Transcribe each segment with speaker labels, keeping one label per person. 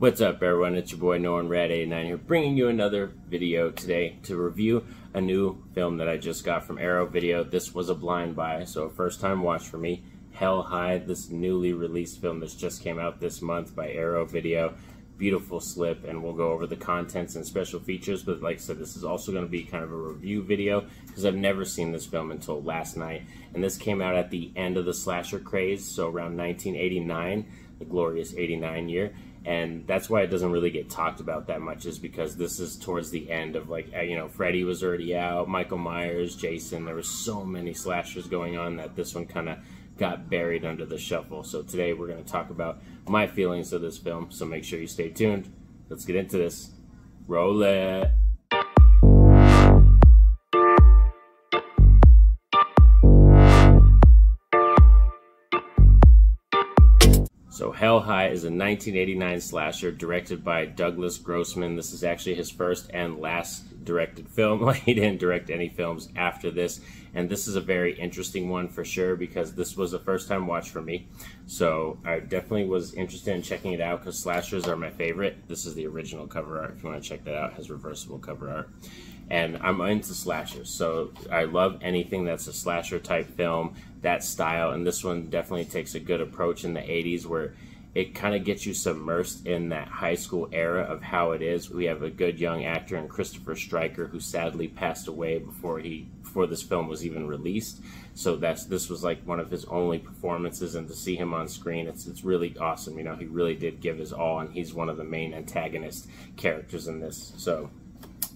Speaker 1: What's up, everyone? It's your boy Norn Rad 89 here, bringing you another video today to review a new film that I just got from Arrow Video. This was a blind buy, so a first-time watch for me. Hell High, this newly released film that just came out this month by Arrow Video. Beautiful slip, and we'll go over the contents and special features, but like I said, this is also going to be kind of a review video because I've never seen this film until last night, and this came out at the end of the slasher craze, so around 1989, the glorious 89 year. And that's why it doesn't really get talked about that much, is because this is towards the end of, like, you know, Freddy was already out, Michael Myers, Jason. There were so many slashers going on that this one kind of got buried under the shuffle. So today we're going to talk about my feelings of this film, so make sure you stay tuned. Let's get into this. Roll it. So Hell High is a 1989 slasher directed by Douglas Grossman. This is actually his first and last directed film. Like, he didn't direct any films after this. And this is a very interesting one for sure, because this was a first time watch for me. So I definitely was interested in checking it out because slashers are my favorite. This is the original cover art if you want to check that out. It has reversible cover art. And I'm into slashers, so I love anything that's a slasher type film, that style, and this one definitely takes a good approach in the 80s where it kind of gets you submersed in that high school era of how it is. We have a good young actor in Christopher Stryker, who sadly passed away before this film was even released. So this was like one of his only performances, and to see him on screen, it's really awesome. You know, he really did give his all, and he's one of the main antagonist characters in this. So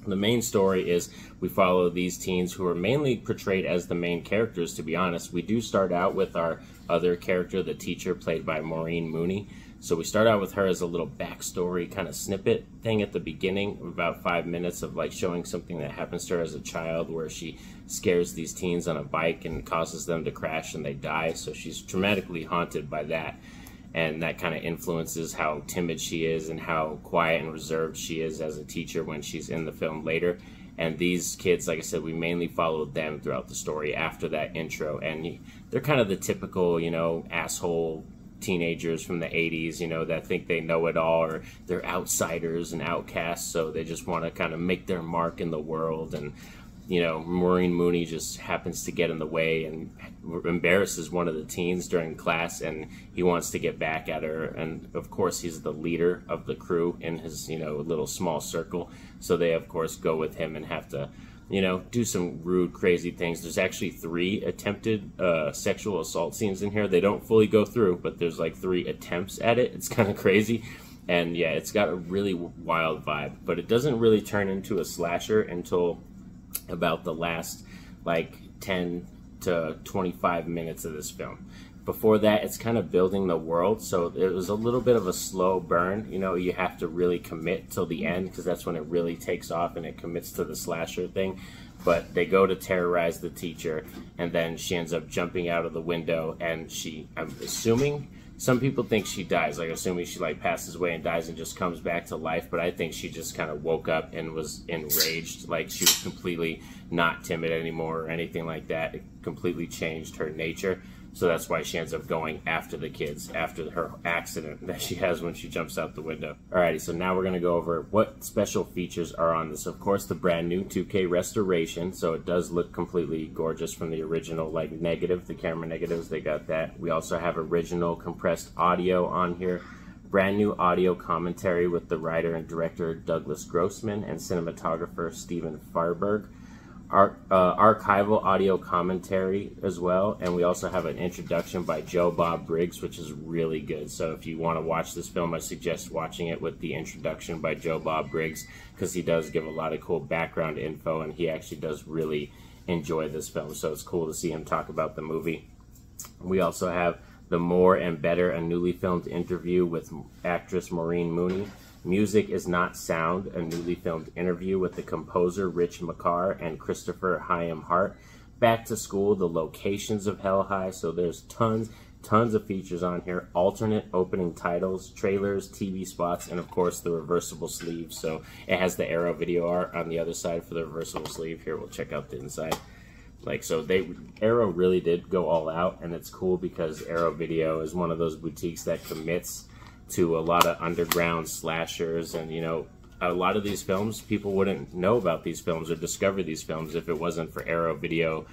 Speaker 1: the main story is we follow these teens who are mainly portrayed as the main characters, to be honest. We do start out with our other character, the teacher, played by Maureen Mooney. So we start out with her as a little backstory kind of snippet thing at the beginning, about 5 minutes of like showing something that happens to her as a child, where she scares these teens on a bike and causes them to crash and they die. So she's traumatically haunted by that. And that kind of influences how timid she is and how quiet and reserved she is as a teacher when she's in the film later. And these kids, like I said, we mainly followed them throughout the story after that intro. And they're kind of the typical, you know, asshole teenagers from the 80s, you know, that think they know it all, or they're outsiders and outcasts, so they just want to kind of make their mark in the world. And you know, Maureen Mooney just happens to get in the way and embarrasses one of the teens during class, and he wants to get back at her. And of course, he's the leader of the crew in his, you know, little small circle. So they, of course, go with him and have to, you know, do some rude, crazy things. There's actually 3 attempted sexual assault scenes in here. They don't fully go through, but there's like 3 attempts at it. It's kind of crazy. And yeah, it's got a really wild vibe, but it doesn't really turn into a slasher until about the last like 10 to 25 minutes of this film. Before that, it's kind of building the world, so it was a little bit of a slow burn. You know, you have to really commit till the end, because that's when it really takes off and it commits to the slasher thing. But they go to terrorize the teacher, and then she ends up jumping out of the window, and I'm assuming, some people think she dies, like assuming she like passes away and dies and just comes back to life, but I think she just kind of woke up and was enraged, like she was completely not timid anymore or anything like that. It completely changed her nature. So that's why she ends up going after the kids, after her accident that she has when she jumps out the window. Alrighty, so now we're going to go over what special features are on this. Of course, the brand new 2K restoration, so it does look completely gorgeous from the original, like negative, the camera negatives, they got that. We also have original compressed audio on here. Brand new audio commentary with the writer and director Douglas Grossman and cinematographer Stephen Farberg. Archival audio commentary as well, and we also have an introduction by Joe Bob Briggs, which is really good. So if you want to watch this film, I suggest watching it with the introduction by Joe Bob Briggs, because he does give a lot of cool background info, and he actually does really enjoy this film, so it's cool to see him talk about the movie. We also have The More and Better, a newly filmed interview with actress Maureen Mooney. Music is Not Sound, a newly filmed interview with the composer Rich McCarr and Christopher Hyam Hart. Back to School, the locations of Hell High, so there's tons of features on here. Alternate opening titles, trailers, TV spots, and of course the reversible sleeve. So it has the Arrow Video art on the other side for the reversible sleeve. Here, we'll check out the inside. Like, so Arrow really did go all out, and it's cool because Arrow Video is one of those boutiques that commits to a lot of underground slashers. And, you know, a lot of these films, people wouldn't know about these films or discover these films if it wasn't for Arrow Video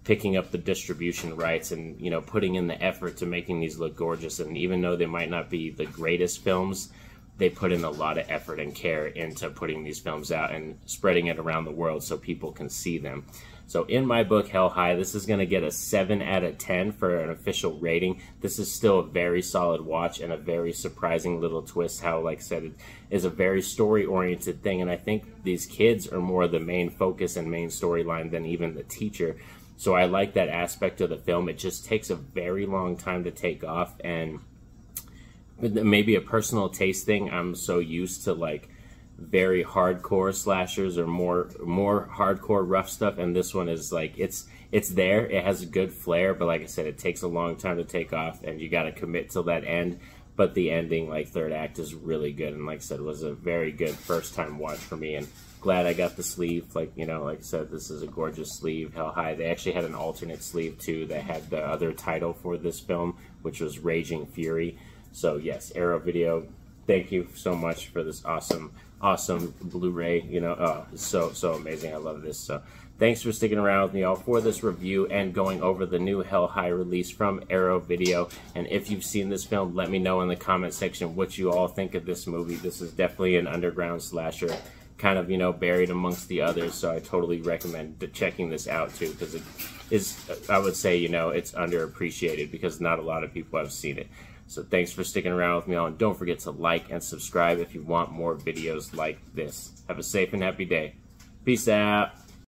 Speaker 1: picking up the distribution rights and, you know, putting in the effort to making these look gorgeous. And even though they might not be the greatest films, they put in a lot of effort and care into putting these films out and spreading it around the world so people can see them. So in my book, Hell High, this is going to get a 7 out of 10 for an official rating. This is still a very solid watch and a very surprising little twist. How, like I said, it is a very story-oriented thing. And I think these kids are more the main focus and main storyline than even the teacher. So I like that aspect of the film. It just takes a very long time to take off. And maybe a personal taste thing. I'm so used to like very hardcore slashers or more hardcore rough stuff, and this one is like it's there. It has a good flair, but like I said, it takes a long time to take off, and you got to commit till that end. But the ending, like third act, is really good, and like I said, was a very good first time watch for me. And glad I got the sleeve. Like, you know, like I said, this is a gorgeous sleeve. Hell High. They actually had an alternate sleeve too that had the other title for this film, which was Raging Fury. So yes, Arrow Video, thank you so much for this awesome Blu-ray. You know, so amazing. I love this. So thanks for sticking around with me all for this review and going over the new Hell High release from Arrow Video. And if you've seen this film, let me know in the comment section what you all think of this movie. This is definitely an underground slasher, kind of, you know, buried amongst the others. So I totally recommend checking this out too, because it is, I would say, you know, it's underappreciated because not a lot of people have seen it. So thanks for sticking around with me all, and don't forget to like and subscribe if you want more videos like this. Have a safe and happy day. Peace out.